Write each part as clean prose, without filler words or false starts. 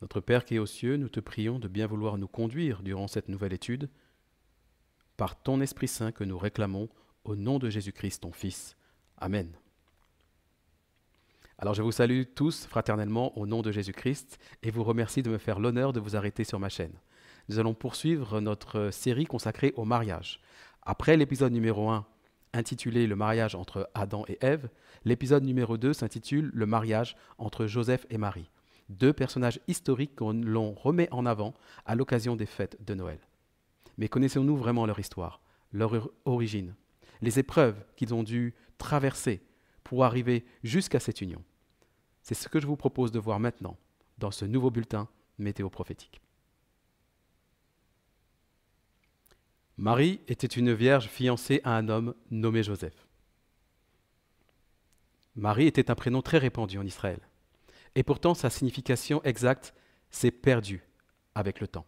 Notre Père qui es aux cieux, nous te prions de bien vouloir nous conduire durant cette nouvelle étude, par ton Esprit Saint que nous réclamons, au nom de Jésus-Christ, ton Fils. Amen. Alors je vous salue tous fraternellement au nom de Jésus-Christ et vous remercie de me faire l'honneur de vous arrêter sur ma chaîne. Nous allons poursuivre notre série consacrée au mariage. Après l'épisode numéro 1, intitulé Le mariage entre Adam et Ève, l'épisode numéro 2 s'intitule Le mariage entre Joseph et Marie. Deux personnages historiques que l'on remet en avant à l'occasion des fêtes de Noël. Mais connaissons-nous vraiment leur histoire, leur origine, les épreuves qu'ils ont dû traverser pour arriver jusqu'à cette union? C'est ce que je vous propose de voir maintenant dans ce nouveau bulletin météo prophétique. Marie était une vierge fiancée à un homme nommé Joseph. Marie était un prénom très répandu en Israël. Et pourtant, sa signification exacte s'est perdue avec le temps.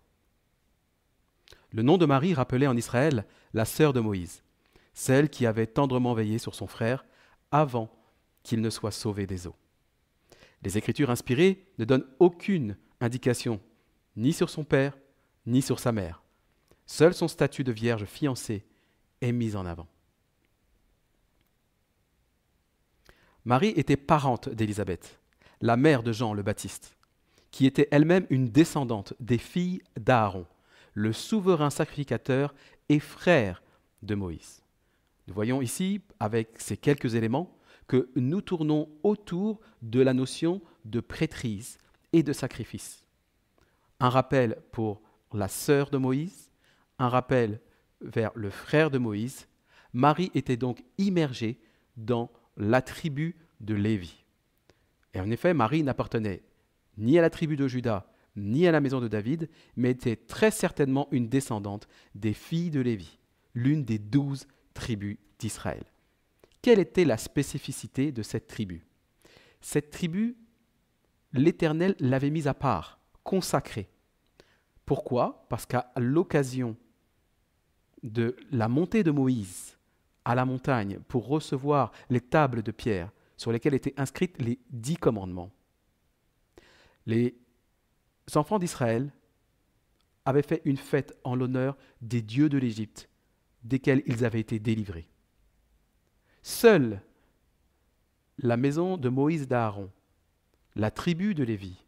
Le nom de Marie rappelait en Israël la sœur de Moïse, celle qui avait tendrement veillé sur son frère avant qu'il ne soit sauvé des eaux. Les Écritures inspirées ne donnent aucune indication, ni sur son père, ni sur sa mère. Seul son statut de vierge fiancée est mis en avant. Marie était parente d'Élisabeth, la mère de Jean le Baptiste, qui était elle-même une descendante des filles d'Aaron, le souverain sacrificateur et frère de Moïse. Nous voyons ici, avec ces quelques éléments, que nous tournons autour de la notion de prêtrise et de sacrifice. Un rappel pour la sœur de Moïse, un rappel vers le frère de Moïse. Marie était donc immergée dans la tribu de Lévi. Et en effet, Marie n'appartenait ni à la tribu de Juda, ni à la maison de David, mais était très certainement une descendante des filles de Lévi, l'une des 12 tribus d'Israël. Quelle était la spécificité de cette tribu? Cette tribu, l'Éternel l'avait mise à part, consacrée. Pourquoi? Parce qu'à l'occasion de la montée de Moïse à la montagne pour recevoir les tables de pierre sur lesquelles étaient inscrits les 10 commandements, les enfants d'Israël avaient fait une fête en l'honneur des dieux de l'Égypte, desquels ils avaient été délivrés. Seule la maison de Moïse d'Aaron, la tribu de Lévi,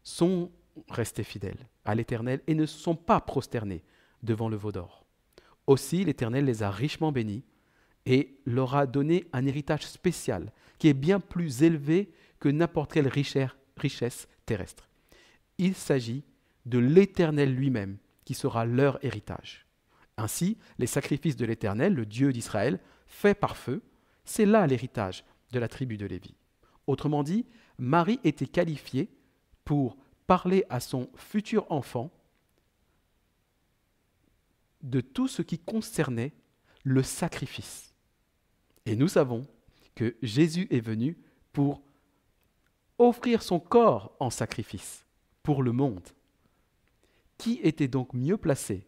sont restés fidèles à l'Éternel et ne sont pas prosternés devant le veau d'or. Aussi, l'Éternel les a richement bénis et leur a donné un héritage spécial qui est bien plus élevé que n'importe quelle richesse terrestre. Il s'agit de l'Éternel lui-même qui sera leur héritage. Ainsi, les sacrifices de l'Éternel, le Dieu d'Israël, faits par feu, c'est là l'héritage de la tribu de Lévi. Autrement dit, Marie était qualifiée pour parler à son futur enfant de tout ce qui concernait le sacrifice. Et nous savons que Jésus est venu pour offrir son corps en sacrifice pour le monde. Qui était donc mieux placé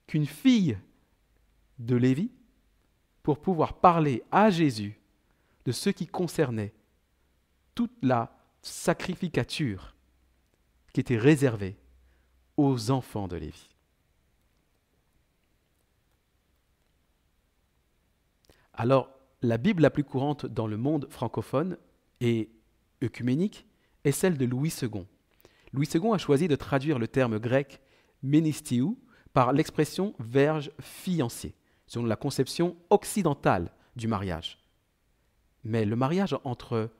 qu'une fille de Lévi pour pouvoir parler à Jésus de ce qui concernait toute la sacrificature qui était réservée aux enfants de Lévi. Alors, la Bible la plus courante dans le monde francophone et œcuménique est celle de Louis II. Louis II a choisi de traduire le terme grec ménistiu par l'expression verge fiancée, selon la conception occidentale du mariage. Mais le mariage entre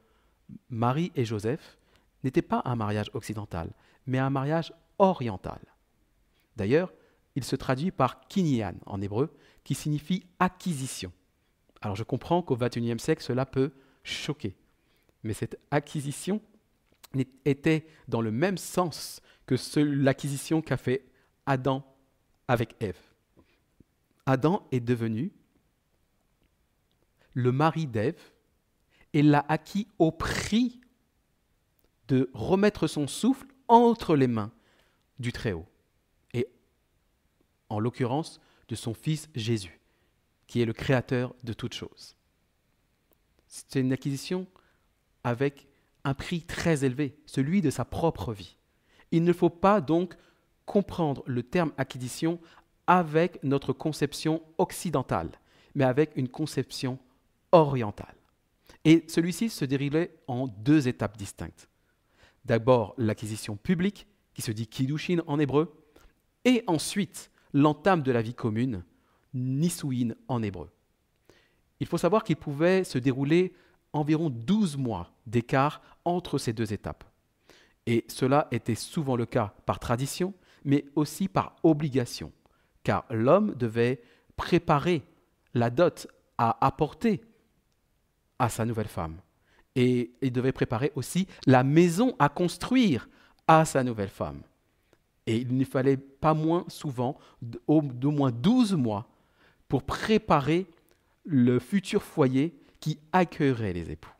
Marie et Joseph n'était pas un mariage occidental, mais un mariage oriental. D'ailleurs, il se traduit par kinyan en hébreu, qui signifie acquisition. Alors je comprends qu'au XXIe siècle, cela peut choquer, mais cette acquisition était dans le même sens que l'acquisition qu'a fait Adam avec Ève. Adam est devenu le mari d'Ève et l'a acquis au prix de remettre son souffle entre les mains du Très-Haut, et en l'occurrence de son fils Jésus, qui est le créateur de toutes choses. C'est une acquisition avec un prix très élevé, celui de sa propre vie. Il ne faut pas donc comprendre le terme acquisition avec notre conception occidentale, mais avec une conception orientale. Et celui-ci se déroulait en 2 étapes distinctes. D'abord l'acquisition publique, qui se dit kiddushin en hébreu, et ensuite l'entame de la vie commune, nisuin en hébreu. Il faut savoir qu'il pouvait se dérouler environ 12 mois d'écart entre ces 2 étapes. Et cela était souvent le cas par tradition, mais aussi par obligation, car l'homme devait préparer la dot à apporter à sa nouvelle femme. Et il devait préparer aussi la maison à construire à sa nouvelle femme. Et il ne fallait pas moins souvent, d'au moins 12 mois, pour préparer le futur foyer qui accueillerait les époux.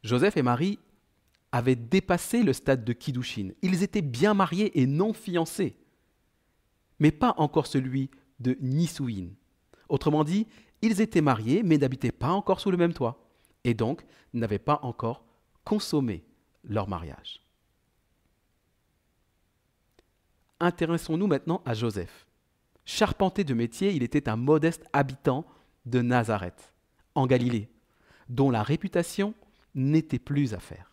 Joseph et Marie avaient dépassé le stade de kiddushin. Ils étaient bien mariés et non fiancés, mais pas encore celui de nisuin. Autrement dit, ils étaient mariés mais n'habitaient pas encore sous le même toit et donc n'avaient pas encore consommé leur mariage. Intéressons-nous maintenant à Joseph. Charpentier de métier, il était un modeste habitant de Nazareth, en Galilée, dont la réputation n'était plus à faire.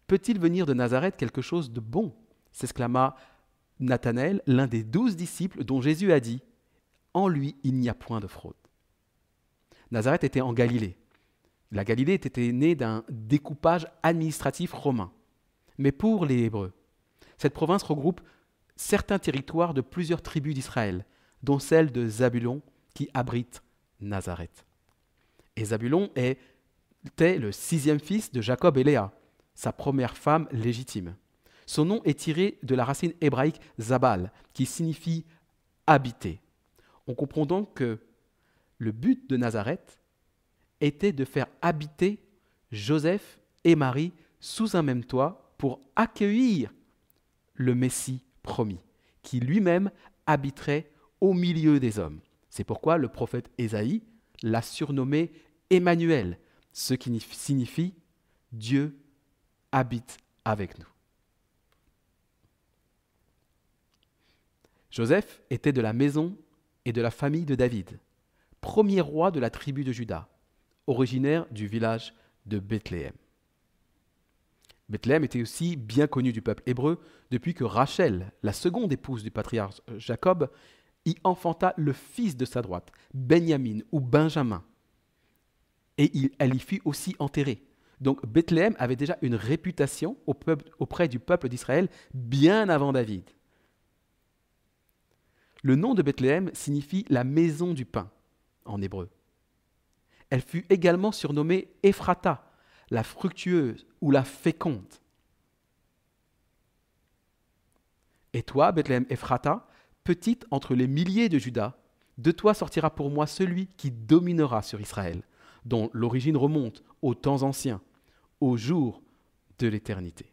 Peut-il venir de Nazareth quelque chose de bon ? S'exclama Nathanaël, l'un des 12 disciples dont Jésus a dit « En lui, il n'y a point de fraude ». Nazareth était en Galilée. La Galilée était née d'un découpage administratif romain. Mais pour les Hébreux, cette province regroupe certains territoires de plusieurs tribus d'Israël, dont celle de Zabulon qui abrite Nazareth. Et Zabulon était le 6e fils de Jacob et Léa, sa première femme légitime. Son nom est tiré de la racine hébraïque Zabal, qui signifie habiter. On comprend donc que le but de Nazareth était de faire habiter Joseph et Marie sous un même toit pour accueillir le Messie promis, qui lui-même habiterait au milieu des hommes. C'est pourquoi le prophète Ésaïe l'a surnommé Emmanuel, ce qui signifie « Dieu habite avec nous ». Joseph était de la maison et de la famille de David, premier roi de la tribu de Juda, originaire du village de Bethléem. Bethléem était aussi bien connu du peuple hébreu depuis que Rachel, la seconde épouse du patriarche Jacob, y enfanta le fils de sa droite, Benjamin ou Benjamin. Et elle y fut aussi enterrée. Donc Bethléem avait déjà une réputation auprès du peuple d'Israël bien avant David. Le nom de Bethléem signifie la maison du pain en hébreu. Elle fut également surnommée Ephrata, la fructueuse ou la féconde. Et toi, Bethléem Ephrata, petite entre les milliers de Juda, de toi sortira pour moi celui qui dominera sur Israël, dont l'origine remonte aux temps anciens, aux jours de l'éternité.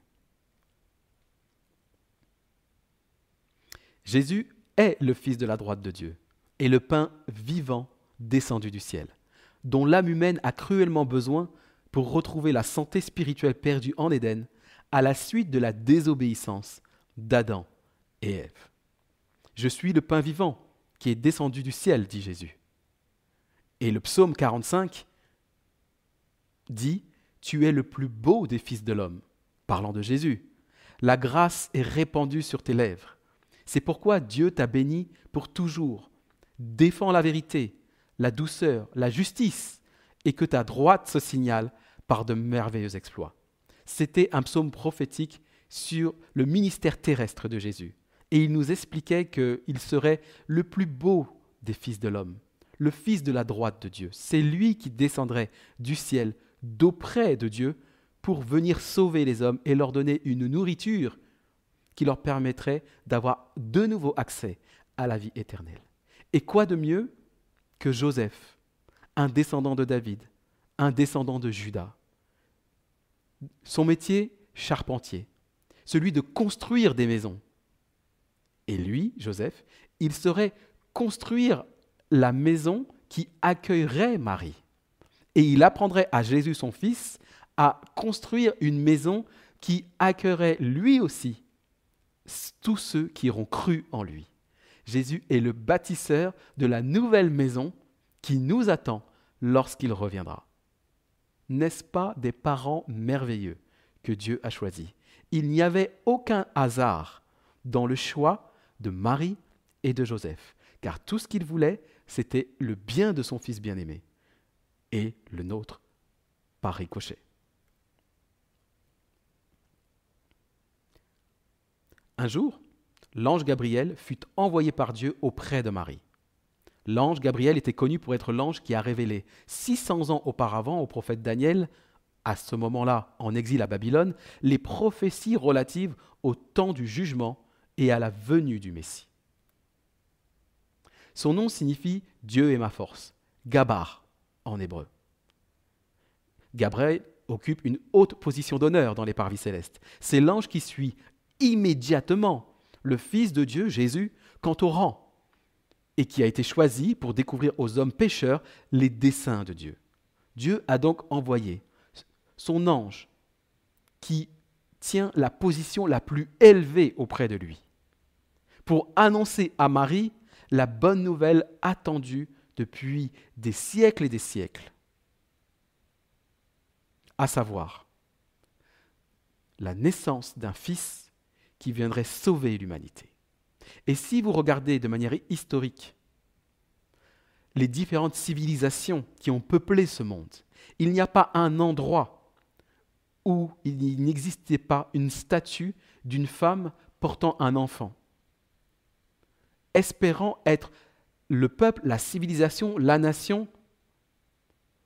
Jésus est le Fils de la droite de Dieu et le pain vivant descendu du ciel, dont l'âme humaine a cruellement besoin pour retrouver la santé spirituelle perdue en Éden à la suite de la désobéissance d'Adam et Ève. Je suis le pain vivant qui est descendu du ciel, dit Jésus. Et le psaume 45 dit « Tu es le plus beau des fils de l'homme », parlant de Jésus. La grâce est répandue sur tes lèvres. C'est pourquoi Dieu t'a béni pour toujours. Défends la vérité, la douceur, la justice, et que ta droite se signale par de merveilleux exploits. C'était un psaume prophétique sur le ministère terrestre de Jésus. Et il nous expliquait qu'il serait le plus beau des fils de l'homme, le fils de la droite de Dieu. C'est lui qui descendrait du ciel, d'auprès de Dieu, pour venir sauver les hommes et leur donner une nourriture qui leur permettrait d'avoir de nouveau accès à la vie éternelle. Et quoi de mieux que Joseph, un descendant de David, un descendant de Juda. Son métier, charpentier, celui de construire des maisons. Et lui, Joseph, il saurait construire la maison qui accueillerait Marie. Et il apprendrait à Jésus, son fils, à construire une maison qui accueillerait lui aussi tous ceux qui auront cru en lui. Jésus est le bâtisseur de la nouvelle maison qui nous attend lorsqu'il reviendra. N'est-ce pas des parents merveilleux que Dieu a choisis? Il n'y avait aucun hasard dans le choix de Marie et de Joseph, car tout ce qu'il voulait, c'était le bien de son fils bien-aimé et le nôtre par ricochet. Un jour, l'ange Gabriel fut envoyé par Dieu auprès de Marie. L'ange Gabriel était connu pour être l'ange qui a révélé 600 ans auparavant au prophète Daniel, à ce moment-là en exil à Babylone, les prophéties relatives au temps du jugement et à la venue du Messie. Son nom signifie « Dieu est ma force », Gabar en hébreu. Gabriel occupe une haute position d'honneur dans les parvis célestes. C'est l'ange qui suit immédiatement le Fils de Dieu, Jésus, quant au rang, et qui a été choisi pour découvrir aux hommes pécheurs les desseins de Dieu. Dieu a donc envoyé son ange qui tient la position la plus élevée auprès de lui, pour annoncer à Marie la bonne nouvelle attendue depuis des siècles et des siècles, à savoir la naissance d'un fils qui viendrait sauver l'humanité. Et si vous regardez de manière historique les différentes civilisations qui ont peuplé ce monde, il n'y a pas un endroit où il n'existait pas une statue d'une femme portant un enfant, espérant être le peuple, la civilisation, la nation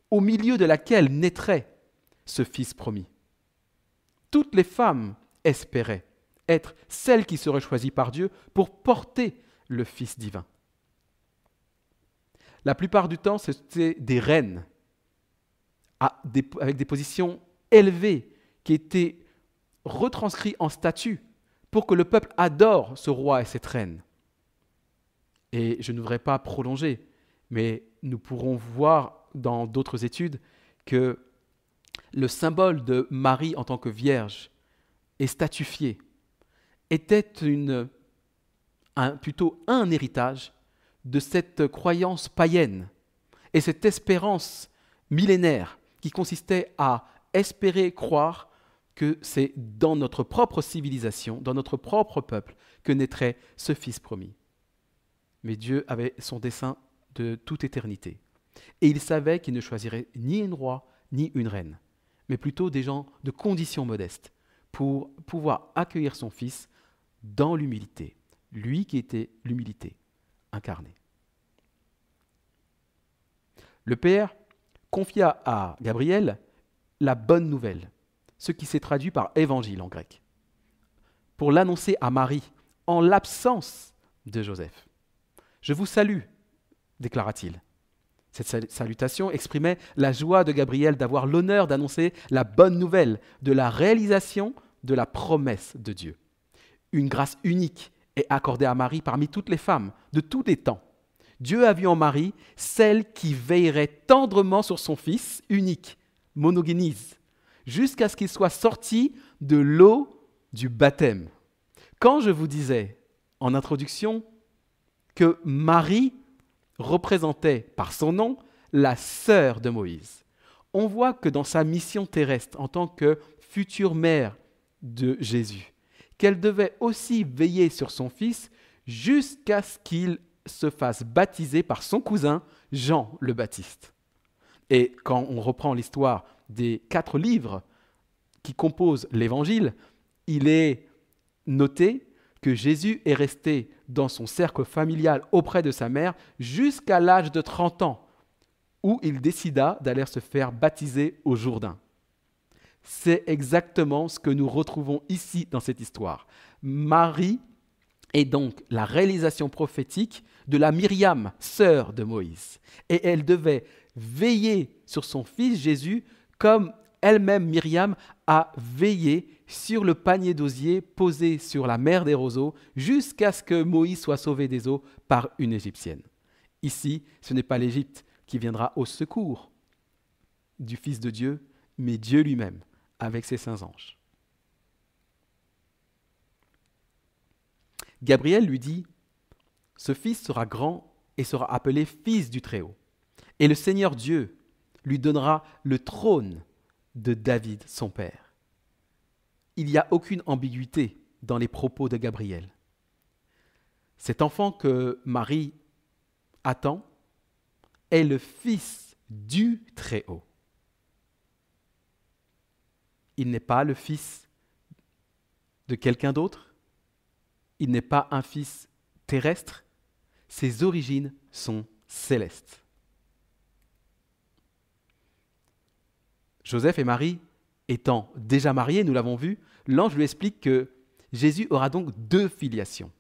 au milieu de laquelle naîtrait ce fils promis. Toutes les femmes espéraient être celles qui seraient choisies par Dieu pour porter le Fils divin. La plupart du temps, c'était des reines avec des positions élevées qui étaient retranscrites en statues pour que le peuple adore ce roi et cette reine. Et je ne voudrais pas prolonger, mais nous pourrons voir dans d'autres études que le symbole de Marie en tant que vierge et statufiée était plutôt un héritage de cette croyance païenne et cette espérance millénaire qui consistait à espérer croire que c'est dans notre propre civilisation, dans notre propre peuple, que naîtrait ce Fils promis. Mais Dieu avait son dessein de toute éternité. Et il savait qu'il ne choisirait ni un roi, ni une reine, mais plutôt des gens de conditions modestes pour pouvoir accueillir son Fils dans l'humilité, lui qui était l'humilité incarnée. Le Père confia à Gabriel la bonne nouvelle, ce qui s'est traduit par évangile en grec, pour l'annoncer à Marie en l'absence de Joseph. « Je vous salue », déclara-t-il. Cette salutation exprimait la joie de Gabriel d'avoir l'honneur d'annoncer la bonne nouvelle de la réalisation de la promesse de Dieu. Une grâce unique est accordée à Marie parmi toutes les femmes de tous les temps. Dieu a vu en Marie celle qui veillerait tendrement sur son Fils unique, monogénise, jusqu'à ce qu'il soit sorti de l'eau du baptême. Quand je vous disais en introduction que Marie représentait par son nom la sœur de Moïse, on voit que dans sa mission terrestre en tant que future mère de Jésus, qu'elle devait aussi veiller sur son fils jusqu'à ce qu'il se fasse baptiser par son cousin Jean le Baptiste. Et quand on reprend l'histoire des 4 livres qui composent l'Évangile, il est noté que Jésus est resté dans son cercle familial auprès de sa mère jusqu'à l'âge de 30 ans, où il décida d'aller se faire baptiser au Jourdain. C'est exactement ce que nous retrouvons ici dans cette histoire. Marie est donc la réalisation prophétique de la Myriam, sœur de Moïse. Et elle devait veiller sur son fils Jésus comme elle-même, Myriam, a veillé sur le panier d'osier posé sur la mer des roseaux jusqu'à ce que Moïse soit sauvé des eaux par une Égyptienne. Ici, ce n'est pas l'Égypte qui viendra au secours du Fils de Dieu, mais Dieu lui-même, avec ses saints anges. Gabriel lui dit, « Ce fils sera grand et sera appelé Fils du Très-Haut. Et le Seigneur Dieu lui donnera le trône de David, son père. » Il n'y a aucune ambiguïté dans les propos de Gabriel. Cet enfant que Marie attend est le Fils du Très-Haut. Il n'est pas le fils de quelqu'un d'autre. Il n'est pas un fils terrestre. Ses origines sont célestes. Joseph et Marie étant déjà mariés, nous l'avons vu, l'ange lui explique que Jésus aura donc deux filiations.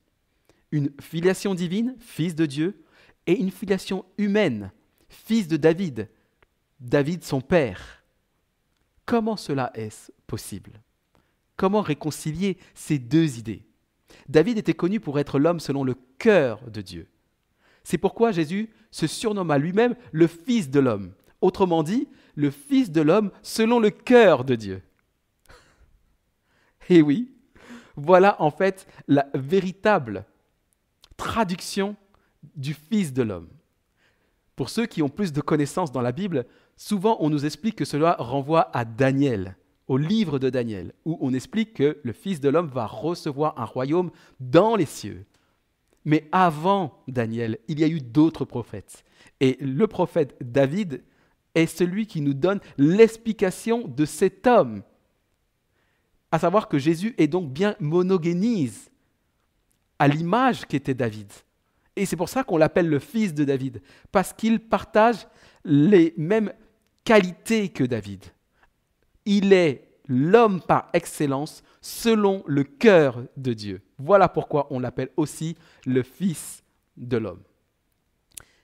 Une filiation divine, fils de Dieu, et une filiation humaine, fils de David, David son père. Comment cela est-ce possible ? Comment réconcilier ces deux idées ? David était connu pour être l'homme selon le cœur de Dieu. C'est pourquoi Jésus se surnomma lui-même le Fils de l'homme. Autrement dit, le Fils de l'homme selon le cœur de Dieu. Et oui, voilà en fait la véritable traduction du Fils de l'homme. Pour ceux qui ont plus de connaissances dans la Bible, souvent on nous explique que cela renvoie à Daniel, au livre de Daniel, où on explique que le Fils de l'homme va recevoir un royaume dans les cieux. Mais avant Daniel, il y a eu d'autres prophètes. Et le prophète David est celui qui nous donne l'explication de cet homme. À savoir que Jésus est donc bien monogénise, à l'image qu'était David. Et c'est pour ça qu'on l'appelle le fils de David, parce qu'il partage les mêmes qualités que David. Il est l'homme par excellence selon le cœur de Dieu. Voilà pourquoi on l'appelle aussi le Fils de l'homme.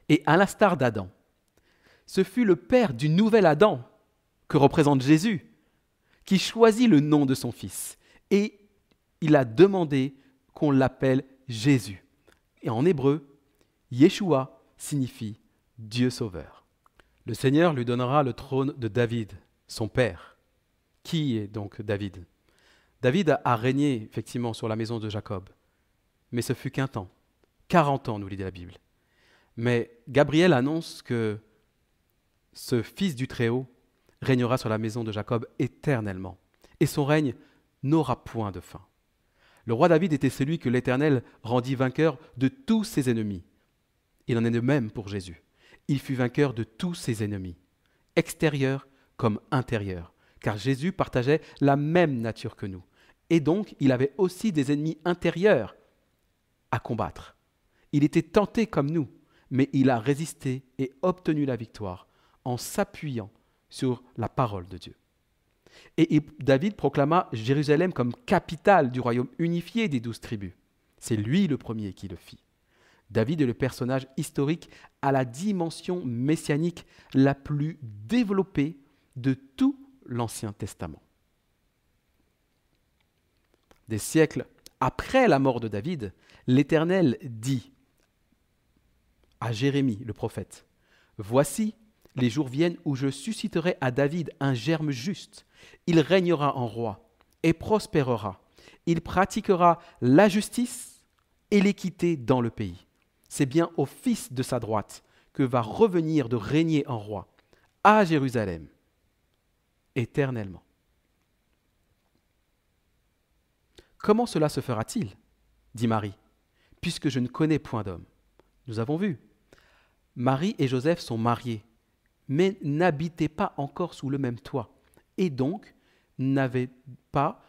Et à l'instar d'Adam, ce fut le père du nouvel Adam, que représente Jésus, qui choisit le nom de son fils. Et il a demandé qu'on l'appelle Jésus. Et en hébreu, Yeshua signifie Dieu sauveur. Le Seigneur lui donnera le trône de David, son père. Qui est donc David ? David a régné effectivement sur la maison de Jacob, mais ce fut qu'un temps, 40 ans nous dit la Bible. Mais Gabriel annonce que ce fils du Très-Haut régnera sur la maison de Jacob éternellement, et son règne n'aura point de fin. Le roi David était celui que l'Éternel rendit vainqueur de tous ses ennemis. Il en est de même pour Jésus. Il fut vainqueur de tous ses ennemis, extérieurs comme intérieurs, car Jésus partageait la même nature que nous. Et donc, il avait aussi des ennemis intérieurs à combattre. Il était tenté comme nous, mais il a résisté et obtenu la victoire en s'appuyant sur la parole de Dieu. Et David proclama Jérusalem comme capitale du royaume unifié des 12 tribus. C'est lui le premier qui le fit. David est le personnage historique à la dimension messianique la plus développée de tout l'Ancien Testament. Des siècles après la mort de David, l'Éternel dit à Jérémie, le prophète, « Voici, les jours viennent où je susciterai à David un germe juste. Il régnera en roi et prospérera. Il pratiquera la justice et l'équité dans le pays. C'est bien au fils de sa droite que va revenir de régner en roi, à Jérusalem, éternellement. » Comment cela se fera-t-il ? Dit Marie, puisque je ne connais point d'homme. Nous avons vu. Marie et Joseph sont mariés, mais n'habitaient pas encore sous le même toit, et donc n'avaient pas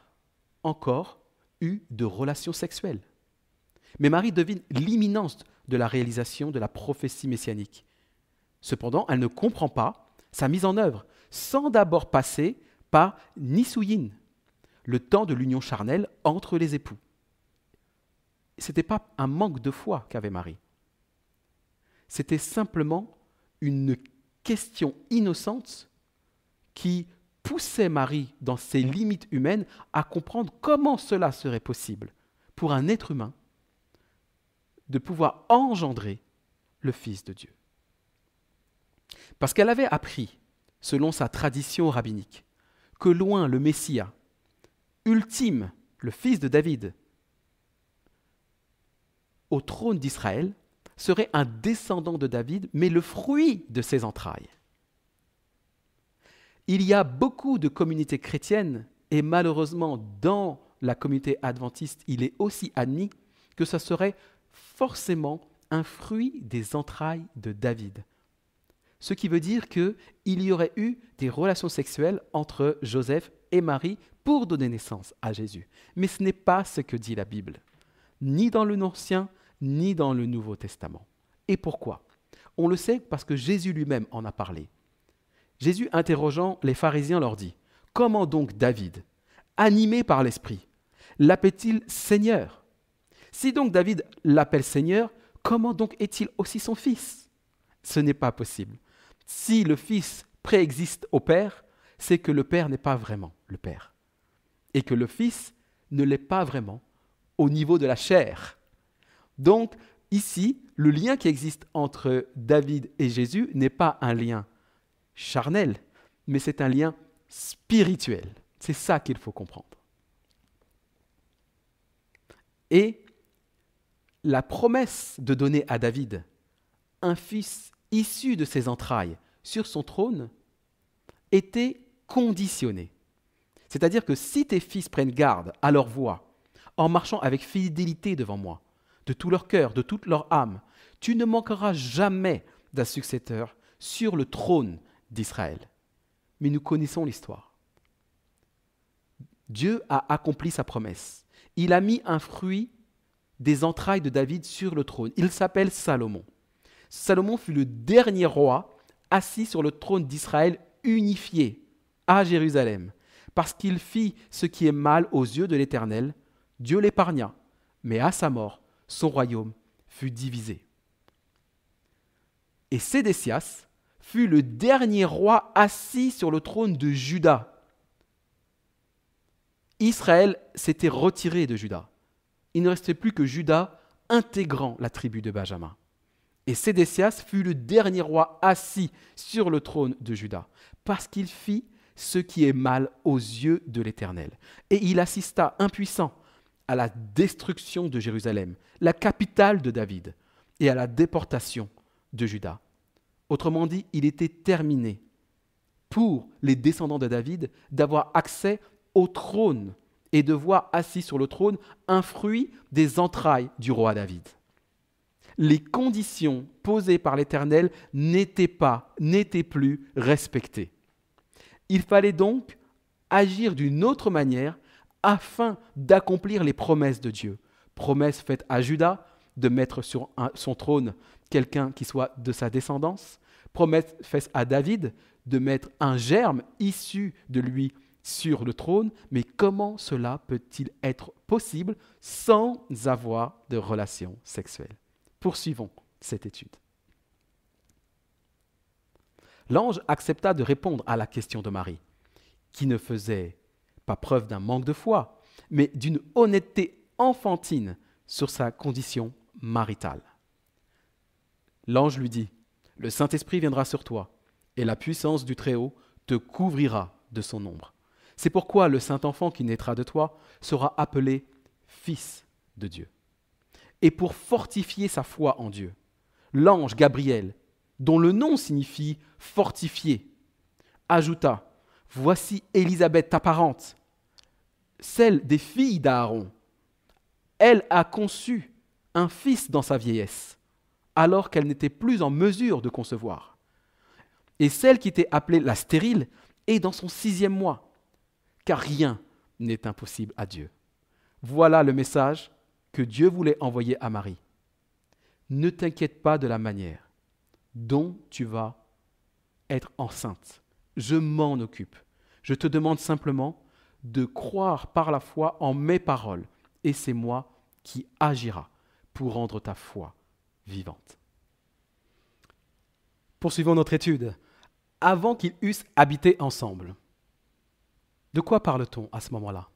encore eu de relations sexuelles. Mais Marie devine l'imminence de la réalisation de la prophétie messianique. Cependant, elle ne comprend pas sa mise en œuvre, sans d'abord passer par Nisouyin, le temps de l'union charnelle entre les époux. Ce n'était pas un manque de foi qu'avait Marie. C'était simplement une question innocente qui poussait Marie, dans ses limites humaines, à comprendre comment cela serait possible pour un être humain de pouvoir engendrer le Fils de Dieu. Parce qu'elle avait appris selon sa tradition rabbinique, que loin le Messie, ultime, le fils de David, au trône d'Israël, serait un descendant de David, mais le fruit de ses entrailles. Il y a beaucoup de communautés chrétiennes, et malheureusement dans la communauté adventiste, il est aussi admis que ce serait forcément un fruit des entrailles de David. Ce qui veut dire qu'il y aurait eu des relations sexuelles entre Joseph et Marie pour donner naissance à Jésus. Mais ce n'est pas ce que dit la Bible, ni dans l'Ancien, ni dans le Nouveau Testament. Et pourquoi ? On le sait parce que Jésus lui-même en a parlé. Jésus, interrogeant les pharisiens, leur dit « Comment donc David, animé par l'Esprit, l'appelle-t-il Seigneur ? Si donc David l'appelle Seigneur, comment donc est-il aussi son fils ? Ce n'est pas possible. Si le Fils préexiste au Père, c'est que le Père n'est pas vraiment le Père. Et que le Fils ne l'est pas vraiment au niveau de la chair. Donc, ici, le lien qui existe entre David et Jésus n'est pas un lien charnel, mais c'est un lien spirituel. C'est ça qu'il faut comprendre. Et la promesse de donner à David un fils issu de ses entrailles sur son trône était conditionnée. C'est-à-dire que si tes fils prennent garde à leur voie, en marchant avec fidélité devant moi, de tout leur cœur, de toute leur âme, tu ne manqueras jamais d'un successeur sur le trône d'Israël. Mais nous connaissons l'histoire. Dieu a accompli sa promesse. Il a mis un fruit des entrailles de David sur le trône. Il s'appelle Salomon. Salomon fut le dernier roi assis sur le trône d'Israël unifié à Jérusalem, parce qu'il fit ce qui est mal aux yeux de l'Éternel. Dieu l'épargna, mais à sa mort, son royaume fut divisé. Et Sédécias fut le dernier roi assis sur le trône de Juda. Israël s'était retiré de Juda. Il ne restait plus que Juda intégrant la tribu de Benjamin. Et Sédécias fut le dernier roi assis sur le trône de Juda, parce qu'il fit ce qui est mal aux yeux de l'Éternel. Et il assista impuissant à la destruction de Jérusalem, la capitale de David, et à la déportation de Juda. Autrement dit, il était terminé pour les descendants de David d'avoir accès au trône et de voir assis sur le trône un fruit des entrailles du roi David. Les conditions posées par l'Éternel n'étaient plus respectées. Il fallait donc agir d'une autre manière afin d'accomplir les promesses de Dieu. Promesse faite à Juda de mettre sur son trône quelqu'un qui soit de sa descendance. Promesse faite à David de mettre un germe issu de lui sur le trône. Mais comment cela peut-il être possible sans avoir de relations sexuelles ? Poursuivons cette étude. L'ange accepta de répondre à la question de Marie, qui ne faisait pas preuve d'un manque de foi, mais d'une honnêteté enfantine sur sa condition maritale. L'ange lui dit, « Le Saint-Esprit viendra sur toi, et la puissance du Très-Haut te couvrira de son ombre. C'est pourquoi le Saint-Enfant qui naîtra de toi sera appelé Fils de Dieu. » Et pour fortifier sa foi en Dieu, l'ange Gabriel, dont le nom signifie « fortifié », ajouta « Voici Élisabeth, ta parente, celle des filles d'Aaron. Elle a conçu un fils dans sa vieillesse, alors qu'elle n'était plus en mesure de concevoir. Et celle qui était appelée la stérile est dans son 6e mois, car rien n'est impossible à Dieu. » Voilà le message que Dieu voulait envoyer à Marie. Ne t'inquiète pas de la manière dont tu vas être enceinte. Je m'en occupe. Je te demande simplement de croire par la foi en mes paroles, et c'est moi qui agira pour rendre ta foi vivante. Poursuivons notre étude. Avant qu'ils eussent habité ensemble, de quoi parle-t-on à ce moment-là ?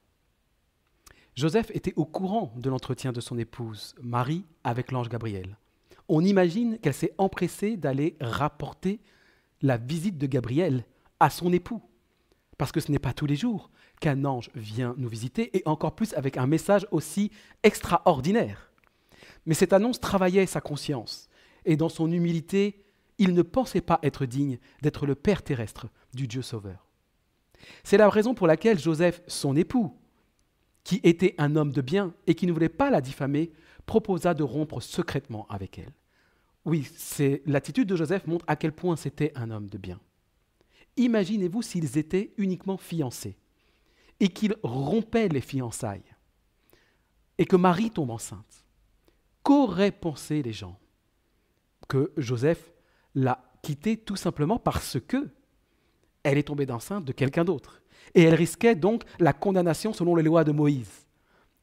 Joseph était au courant de l'entretien de son épouse, Marie, avec l'ange Gabriel. On imagine qu'elle s'est empressée d'aller rapporter la visite de Gabriel à son époux. Parce que ce n'est pas tous les jours qu'un ange vient nous visiter, et encore plus avec un message aussi extraordinaire. Mais cette annonce travaillait sa conscience, et dans son humilité, il ne pensait pas être digne d'être le père terrestre du Dieu sauveur. C'est la raison pour laquelle Joseph, son époux, qui était un homme de bien et qui ne voulait pas la diffamer, proposa de rompre secrètement avec elle. Oui, l'attitude de Joseph montre à quel point c'était un homme de bien. Imaginez-vous s'ils étaient uniquement fiancés et qu'ils rompaient les fiançailles et que Marie tombe enceinte. Qu'auraient pensé les gens? Que Joseph l'a quittée tout simplement parce que elle est tombée enceinte de quelqu'un d'autre. Et elle risquait donc la condamnation selon les lois de Moïse.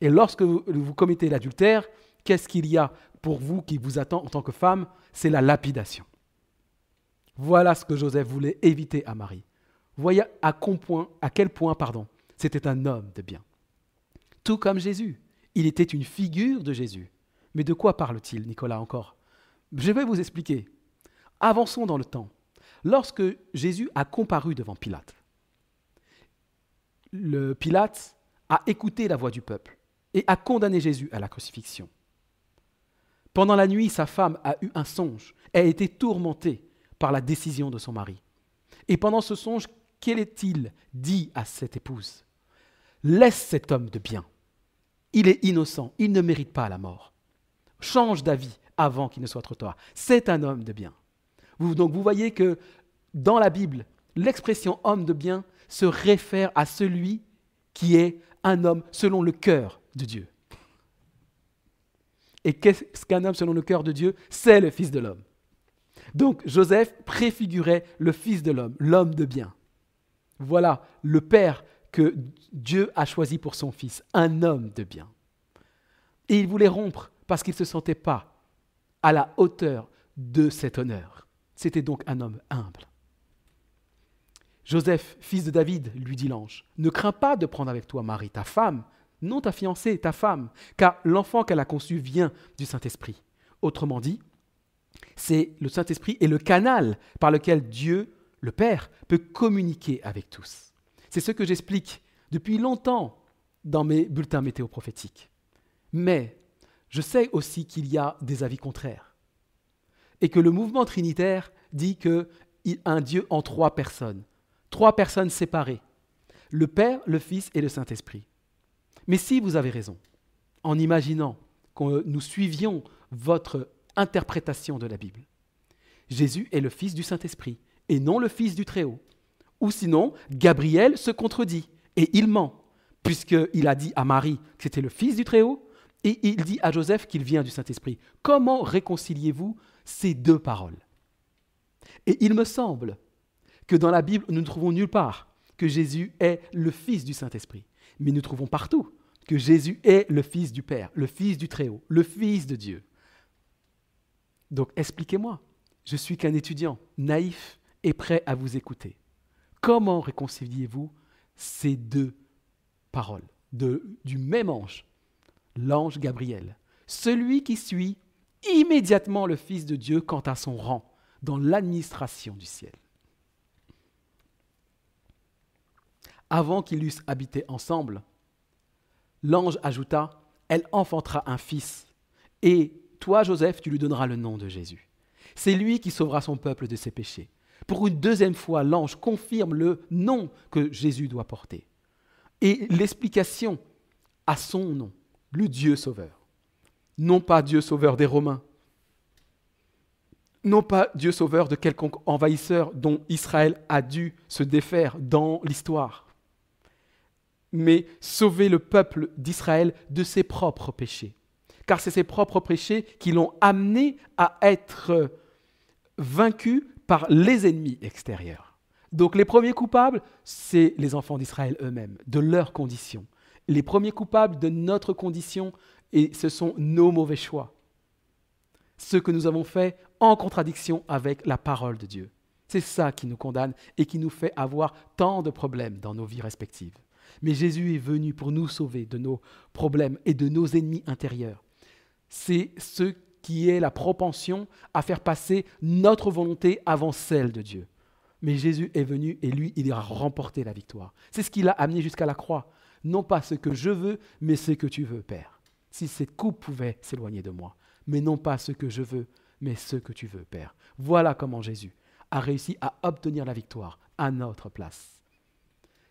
Et lorsque vous commettez l'adultère, qu'est-ce qu'il y a pour vous qui vous attend en tant que femme? C'est la lapidation. Voilà ce que Joseph voulait éviter à Marie. Voyez à quel point, c'était un homme de bien. Tout comme Jésus. Il était une figure de Jésus. Mais de quoi parle-t-il, Nicolas, encore? Je vais vous expliquer. Avançons dans le temps. Lorsque Jésus a comparu devant Pilate, Pilate a écouté la voix du peuple et a condamné Jésus à la crucifixion. Pendant la nuit, sa femme a eu un songe. Elle a été tourmentée par la décision de son mari. Et pendant ce songe, quel est-il dit à cette épouse? Laisse cet homme de bien. Il est innocent, il ne mérite pas la mort. Change d'avis avant qu'il ne soit trop tard. C'est un homme de bien. Donc vous voyez que dans la Bible, l'expression homme de bien se réfère à celui qui est un homme selon le cœur de Dieu. Et qu'est-ce qu'un homme selon le cœur de Dieu? C'est le Fils de l'homme. Donc Joseph préfigurait le Fils de l'homme, l'homme de bien. Voilà le Père que Dieu a choisi pour son Fils, un homme de bien. Et il voulait rompre parce qu'il ne se sentait pas à la hauteur de cet honneur. C'était donc un homme humble. Joseph, fils de David, lui dit l'ange, ne crains pas de prendre avec toi Marie, ta femme, non ta fiancée, ta femme, car l'enfant qu'elle a conçu vient du Saint-Esprit. Autrement dit, c'est le Saint-Esprit et le canal par lequel Dieu, le Père, peut communiquer avec tous. C'est ce que j'explique depuis longtemps dans mes bulletins météo prophétiques. Mais je sais aussi qu'il y a des avis contraires et que le mouvement trinitaire dit qu'un Dieu en 3 personnes, 3 personnes séparées, le Père, le Fils et le Saint-Esprit. Mais si vous avez raison, en imaginant que nous suivions votre interprétation de la Bible, Jésus est le Fils du Saint-Esprit et non le Fils du Très-Haut. Ou sinon, Gabriel se contredit et il ment, puisqu'il a dit à Marie que c'était le Fils du Très-Haut et il dit à Joseph qu'il vient du Saint-Esprit. Comment réconciliez-vous ces 2 paroles? Et il me semble que dans la Bible, nous ne trouvons nulle part que Jésus est le Fils du Saint-Esprit. Mais nous trouvons partout que Jésus est le Fils du Père, le Fils du Très-Haut, le Fils de Dieu. Donc expliquez-moi, je suis qu'un étudiant naïf et prêt à vous écouter. Comment réconciliez-vous ces 2 paroles du même ange, l'ange Gabriel, celui qui suit immédiatement le Fils de Dieu quant à son rang dans l'administration du ciel? Avant qu'ils eussent habité ensemble, l'ange ajouta, « Elle enfantera un fils, et toi, Joseph, tu lui donneras le nom de Jésus. C'est lui qui sauvera son peuple de ses péchés. » Pour une 2e fois, l'ange confirme le nom que Jésus doit porter. Et l'explication à son nom, le Dieu sauveur. Non pas Dieu sauveur des Romains, non pas Dieu sauveur de quelconque envahisseur dont Israël a dû se défaire dans l'histoire, mais sauver le peuple d'Israël de ses propres péchés. Car c'est ses propres péchés qui l'ont amené à être vaincu par les ennemis extérieurs. Donc les premiers coupables, c'est les enfants d'Israël eux-mêmes, de leur condition. Les premiers coupables de notre condition, et ce sont nos mauvais choix. Ce que nous avons fait en contradiction avec la parole de Dieu. C'est ça qui nous condamne et qui nous fait avoir tant de problèmes dans nos vies respectives. Mais Jésus est venu pour nous sauver de nos problèmes et de nos ennemis intérieurs. C'est ce qui est la propension à faire passer notre volonté avant celle de Dieu. Mais Jésus est venu et lui, il a remporté la victoire. C'est ce qui l'a amené jusqu'à la croix. Non pas ce que je veux, mais ce que tu veux, Père. Si cette coupe pouvait s'éloigner de moi. Mais non pas ce que je veux, mais ce que tu veux, Père. Voilà comment Jésus a réussi à obtenir la victoire à notre place.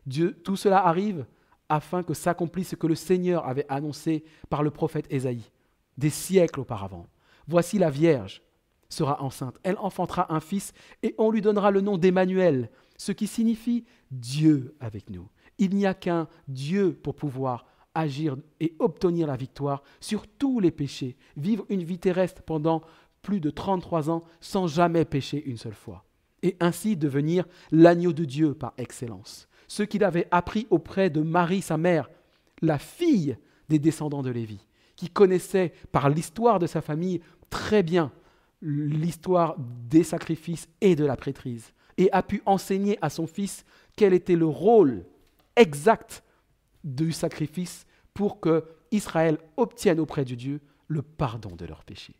Dieu, tout cela arrive afin que s'accomplisse ce que le Seigneur avait annoncé par le prophète Ésaïe, des siècles auparavant. Voici la Vierge sera enceinte, elle enfantera un fils et on lui donnera le nom d'Emmanuel, ce qui signifie Dieu avec nous. Il n'y a qu'un Dieu pour pouvoir agir et obtenir la victoire sur tous les péchés, vivre une vie terrestre pendant plus de 33 ans sans jamais pécher une seule fois, et ainsi devenir l'agneau de Dieu par excellence. Ce qu'il avait appris auprès de Marie, sa mère, la fille des descendants de Lévi, qui connaissait par l'histoire de sa famille très bien l'histoire des sacrifices et de la prêtrise, et a pu enseigner à son fils quel était le rôle exact du sacrifice pour que Israël obtienne auprès de Dieu le pardon de leurs péchés.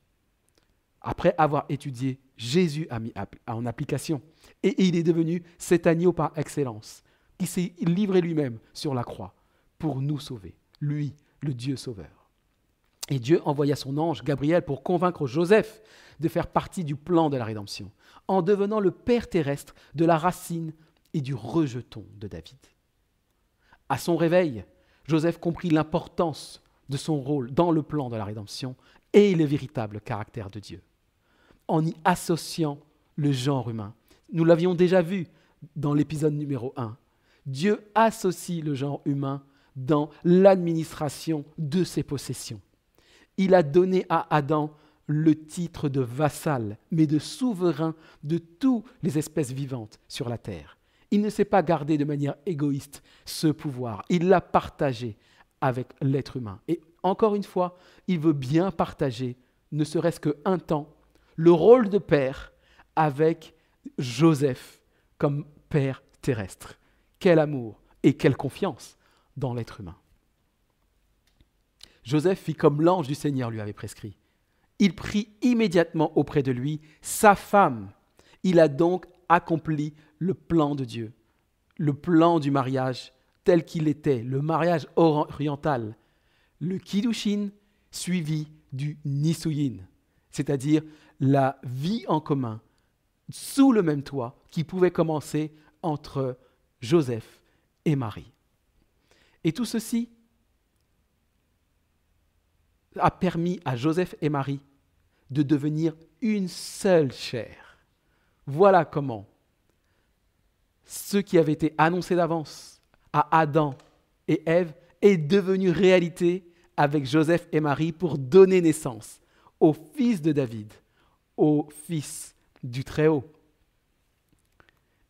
Après avoir étudié, Jésus a mis en application, et il est devenu cet agneau par excellence, qui s'est livré lui-même sur la croix pour nous sauver, lui, le Dieu sauveur. Et Dieu envoya son ange Gabriel pour convaincre Joseph de faire partie du plan de la rédemption, en devenant le père terrestre de la racine et du rejeton de David. À son réveil, Joseph comprit l'importance de son rôle dans le plan de la rédemption et le véritable caractère de Dieu, en y associant le genre humain. Nous l'avions déjà vu dans l'épisode numéro 1. Dieu associe le genre humain dans l'administration de ses possessions. Il a donné à Adam le titre de vassal, mais de souverain de toutes les espèces vivantes sur la terre. Il ne s'est pas gardé de manière égoïste ce pouvoir. Il l'a partagé avec l'être humain. Et encore une fois, il veut bien partager, ne serait-ce qu'un temps, le rôle de père avec Joseph comme père terrestre. Quel amour et quelle confiance dans l'être humain. Joseph fit comme l'ange du Seigneur lui avait prescrit. Il prit immédiatement auprès de lui sa femme. Il a donc accompli le plan de Dieu, le plan du mariage tel qu'il était, le mariage oriental, le kiddushin suivi du nisuyin, c'est-à-dire la vie en commun sous le même toit qui pouvait commencer entre Joseph et Marie. Et tout ceci a permis à Joseph et Marie de devenir une seule chair. Voilà comment ce qui avait été annoncé d'avance à Adam et Ève est devenu réalité avec Joseph et Marie pour donner naissance au fils de David, au fils du Très-Haut.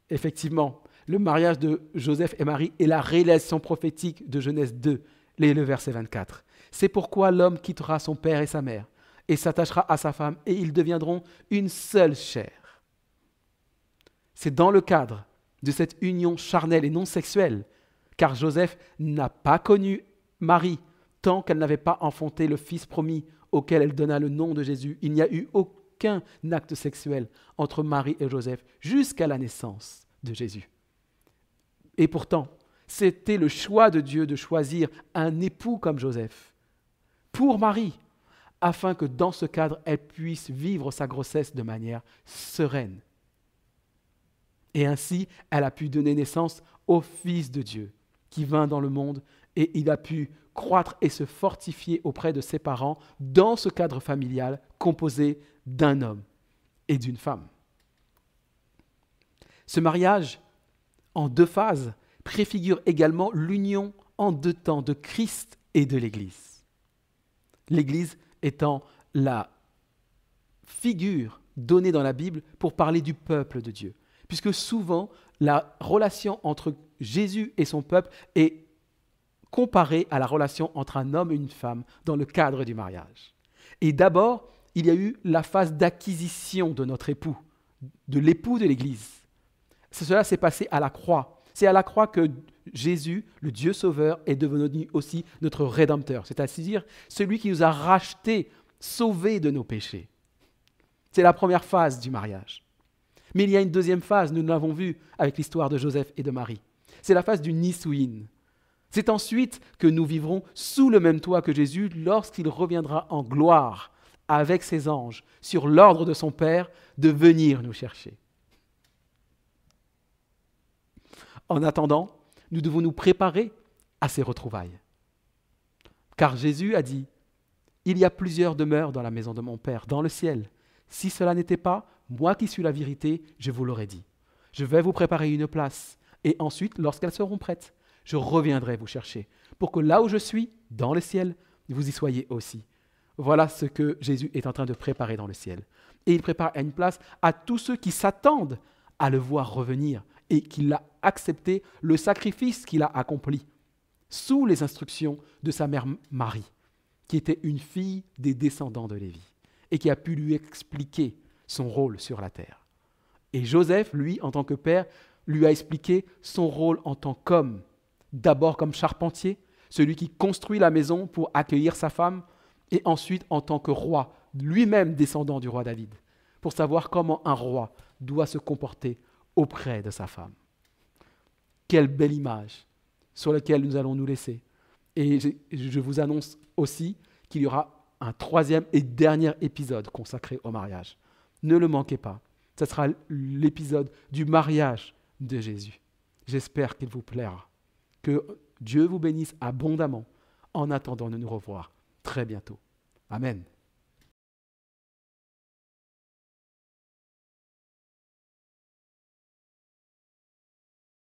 Effectivement, le mariage de Joseph et Marie est la réalisation prophétique de Genèse 2, le verset 24. C'est pourquoi l'homme quittera son père et sa mère et s'attachera à sa femme et ils deviendront une seule chair. C'est dans le cadre de cette union charnelle et non sexuelle, car Joseph n'a pas connu Marie tant qu'elle n'avait pas enfanté le fils promis auquel elle donna le nom de Jésus. Il n'y a eu aucun acte sexuel entre Marie et Joseph jusqu'à la naissance de Jésus. Et pourtant, c'était le choix de Dieu de choisir un époux comme Joseph pour Marie, afin que dans ce cadre, elle puisse vivre sa grossesse de manière sereine. Et ainsi, elle a pu donner naissance au Fils de Dieu qui vint dans le monde et il a pu croître et se fortifier auprès de ses parents dans ce cadre familial composé d'un homme et d'une femme. Ce mariage, en deux phases, préfigure également l'union en deux temps de Christ et de l'Église. L'Église étant la figure donnée dans la Bible pour parler du peuple de Dieu. Puisque souvent, la relation entre Jésus et son peuple est comparée à la relation entre un homme et une femme dans le cadre du mariage. Et d'abord, il y a eu la phase d'acquisition de notre époux, de l'époux de l'Église. Cela s'est passé à la croix. C'est à la croix que Jésus, le Dieu sauveur, est devenu aussi notre rédempteur, c'est-à-dire celui qui nous a rachetés, sauvés de nos péchés. C'est la première phase du mariage. Mais il y a une deuxième phase, nous l'avons vu avec l'histoire de Joseph et de Marie. C'est la phase du Nisouïn. C'est ensuite que nous vivrons sous le même toit que Jésus lorsqu'il reviendra en gloire avec ses anges sur l'ordre de son Père de venir nous chercher. En attendant, nous devons nous préparer à ces retrouvailles. Car Jésus a dit, « Il y a plusieurs demeures dans la maison de mon Père, dans le ciel. Si cela n'était pas, moi qui suis la vérité, je vous l'aurais dit. Je vais vous préparer une place, et ensuite, lorsqu'elles seront prêtes, je reviendrai vous chercher, pour que là où je suis, dans le ciel, vous y soyez aussi. » Voilà ce que Jésus est en train de préparer dans le ciel. Et il prépare une place à tous ceux qui s'attendent à le voir revenir et qu'il a accepté le sacrifice qu'il a accompli sous les instructions de sa mère Marie, qui était une fille des descendants de Lévi et qui a pu lui expliquer son rôle sur la terre. Et Joseph, lui, en tant que père, lui a expliqué son rôle en tant qu'homme, d'abord comme charpentier, celui qui construit la maison pour accueillir sa femme, et ensuite en tant que roi, lui-même descendant du roi David, pour savoir comment un roi doit se comporter auprès de sa femme. Quelle belle image sur laquelle nous allons nous laisser. Et je vous annonce aussi qu'il y aura un troisième et dernier épisode consacré au mariage. Ne le manquez pas. Ce sera l'épisode du mariage de Jésus. J'espère qu'il vous plaira. Que Dieu vous bénisse abondamment en attendant de nous revoir très bientôt. Amen.